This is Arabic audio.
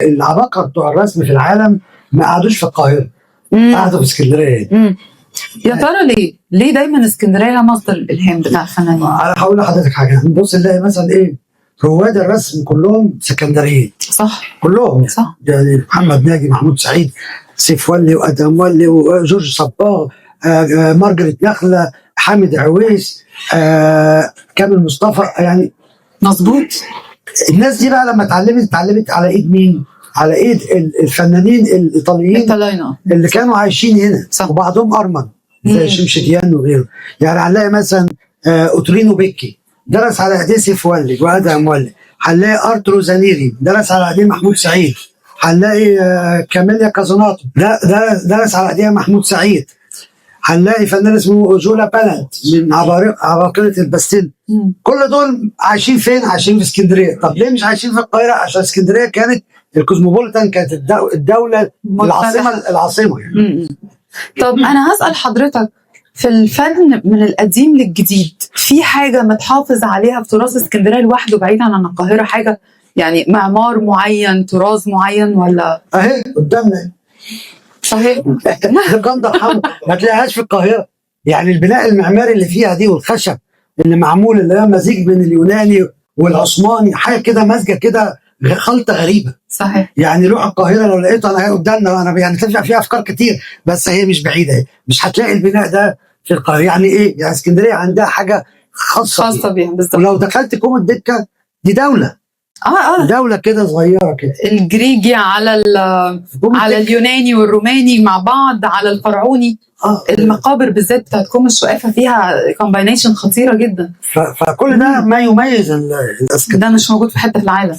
العباقرة بتوع الرسم في العالم ما قعدوش في القاهرة، قعدوا في اسكندرية. يا ترى ليه دايما اسكندريه مصدر الالهام بتاع الفنانين؟ انا هقول لحضرتك حاجه، نبص نلاقي مثلا ايه، رواد الرسم كلهم سكندريين، صح كلهم صح. يعني محمد ناجي، محمود سعيد، سيف ولي، وادهم ولي، وجورج صباغ، مارجريت نخله، حامد عويس، كامل مصطفى، يعني مظبوط. الناس دي بقى لما اتعلمت على ايد مين؟ على ايد الفنانين الايطاليين الطلاينة اللي كانوا عايشين هنا، صح. وبعضهم ارمن زي شمشتيان وغيره. يعني هنلاقي مثلا اوترينو بيكي درس على ايديه سيف ولي وادهم ولي، هنلاقي ارتورو زانيري درس على ايديه محمود سعيد، هنلاقي كاميليا كازوناتو درس على ايديها محمود سعيد، هنلاقي فنان اسمه جولا بالانت من عباقرة الباستيل. كل دول عايشين فين؟ عايشين في اسكندريه. طب ليه مش عايشين في القاهره؟ عشان اسكندريه كانت الكوزموبوليتان، كانت الدوله العاصمه يعني. طب انا هسأل حضرتك، في الفن من القديم للجديد في حاجه متحافظ عليها في تراث اسكندريه لوحده بعيدا عن القاهره؟ حاجه يعني معمار معين، تراث معين، ولا اهي قدامنا صحيح؟ جندر حمراء ما تلاقيهاش في القاهره. يعني البناء المعماري اللي فيها دي والخشب اللي معمول، اللي هو مزيج بين اليوناني والعثماني، حاجه كده مزجه كده، خلطه غريبه. صحيح. يعني روح القاهره لو لقيته، انا قدامنا، انا يعني ترجع فيها افكار كتير، بس هي مش بعيده، مش هتلاقي البناء ده في القاهره. يعني ايه؟ يعني اسكندريه عندها حاجه خاصه بيها بالظبط. ولو دخلت كوم الدكه دي دوله دوله كده صغيره كده، الجريجي على اليوناني والروماني مع بعض، على الفرعوني. المقابر بالذات بتاعت كوم الشقافه فيها كومباينيشن خطيره جدا. فكل ده ما يميز الاسكندريه، ده مش موجود في حته في العالم.